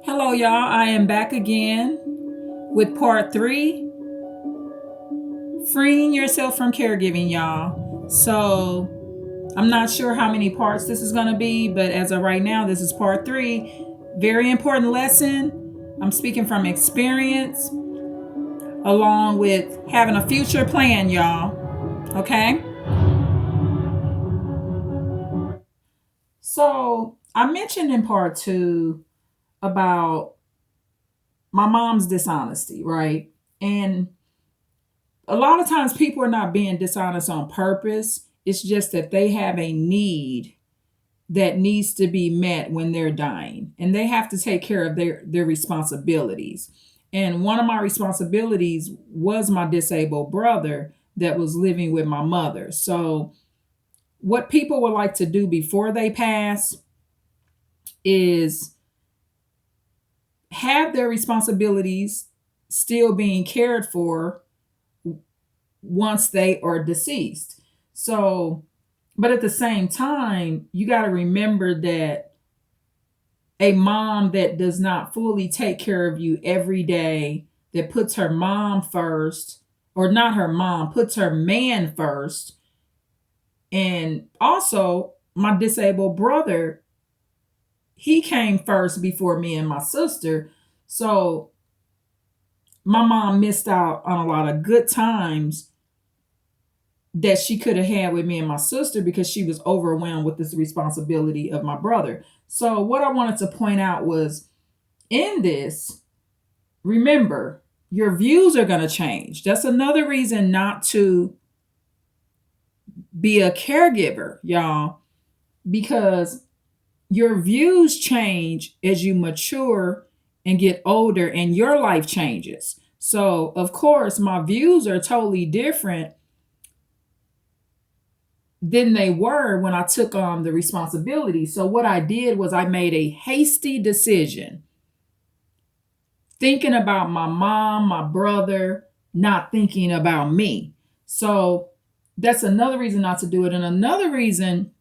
Hello, y'all. I am back again with part three, freeing yourself from caregiving, y'all. So, I'm not sure how many parts this is going to be, but as of right now, this is part three. Very important lesson. I'm speaking from experience, along with having a future plan, y'all. Okay? So, I mentioned in part two about my mom's dishonesty, right? And a lot of times people are not being dishonest on purpose. It's just that they have a need that needs to be met when they're dying, and they have to take care of their responsibilities. And one of my responsibilities was my disabled brother that was living with my mother. So what people would like to do before they pass is have their responsibilities still being cared for once they are deceased. So, but at the same time, you got to remember that a mom that does not fully take care of you every day, that puts her mom first, or not her mom, puts her man first. And also, my disabled brother, he came first before me and my sister. So, my mom missed out on a lot of good times that she could have had with me and my sister because she was overwhelmed with this responsibility of my brother. So, what I wanted to point out was in this, remember, your views are going to change. That's another reason not to be a caregiver, y'all, because your views change as you mature and get older and your life changes. So, of course, my views are totally different than they were when I took on the responsibility. So, what I did was I made a hasty decision, thinking about my mom, my brother, not thinking about me. So, that's another reason not to do it. And another reason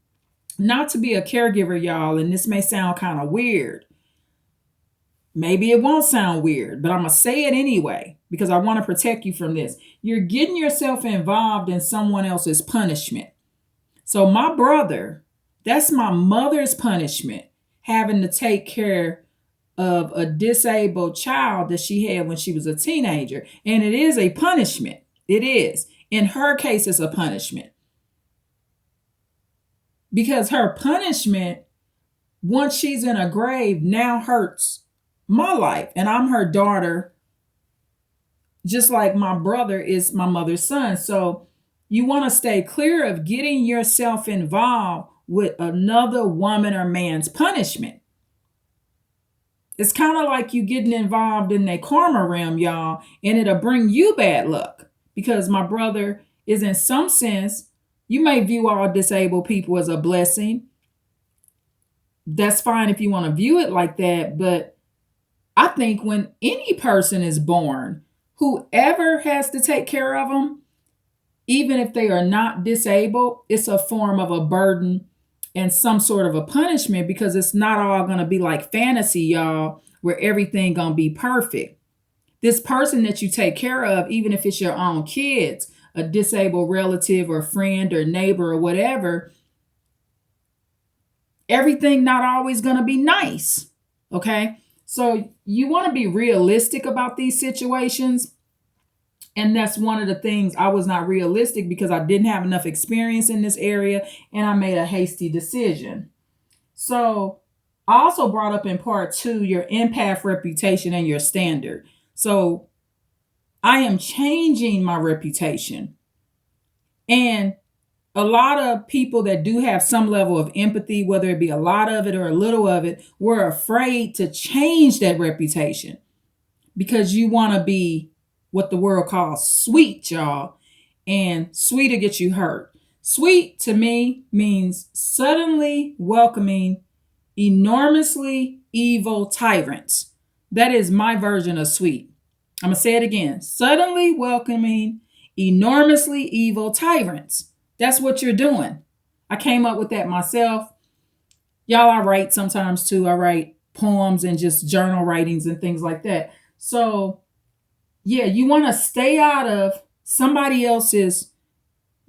not to be a caregiver, y'all, and this may sound kind of weird. Maybe it won't sound weird, but I'm going to say it anyway because I want to protect you from this. You're getting yourself involved in someone else's punishment. So, my brother, that's my mother's punishment, having to take care of a disabled child that she had when she was a teenager. And it is a punishment. It is. In her case, it's a punishment. Because her punishment, once she's in a grave, now hurts my life. And I'm her daughter, just like my brother is my mother's son. So you want to stay clear of getting yourself involved with another woman or man's punishment. It's kind of like you getting involved in the karma realm, y'all, and it'll bring you bad luck because my brother is, in some sense, you may view all disabled people as a blessing. That's fine if you want to view it like that. But I think when any person is born, whoever has to take care of them, even if they are not disabled, it's a form of a burden and some sort of a punishment because it's not all going to be like fantasy, y'all, where everything going to be perfect. This person that you take care of, even if it's your own kids, a disabled relative or friend or neighbor or whatever, everything not always going to be nice. Okay? So you want to be realistic about these situations. And that's one of the things. I was not realistic because I didn't have enough experience in this area and I made a hasty decision. So I also brought up in part two your empath reputation and your standard. So I am changing my reputation. And a lot of people that do have some level of empathy, whether it be a lot of it or a little of it, were afraid to change that reputation because you want to be what the world calls sweet, y'all. And sweet will get you hurt. Sweet to me means suddenly welcoming enormously evil tyrants. That is my version of sweet. I'm going to say it again. Suddenly welcoming enormously evil tyrants. That's what you're doing. I came up with that myself. Y'all, I write sometimes too. I write poems and just journal writings and things like that. So, yeah, you want to stay out of somebody else's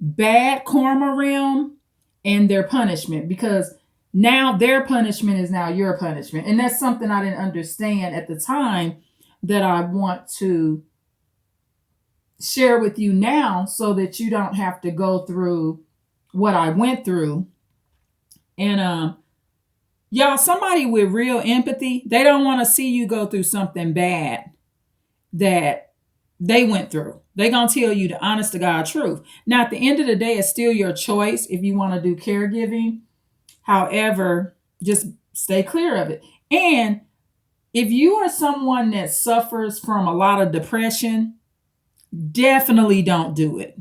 bad karma realm and their punishment, because now their punishment is now your punishment. And that's something I didn't understand at the time that I want to share with you now so that you don't have to go through what I went through. And y'all, somebody with real empathy, they don't want to see you go through something bad that they went through. They gonna tell you the honest to God truth. Now, at the end of the day, it's still your choice if you want to do caregiving. However, just stay clear of it. And if you are someone that suffers from a lot of depression, definitely don't do it.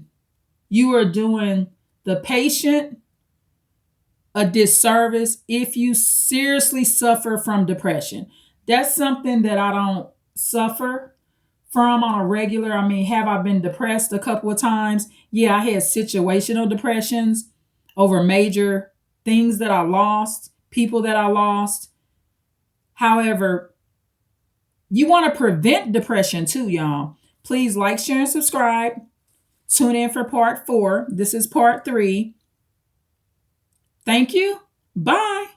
You are doing the patient a disservice if you seriously suffer from depression. That's something that I don't suffer from on a regular. I mean, have I been depressed a couple of times? Yeah, I had situational depressions over major things that I lost, people that I lost. However, you want to prevent depression too, y'all. Please like, share, and subscribe. Tune in for part 4. This is part 3. Thank you. Bye.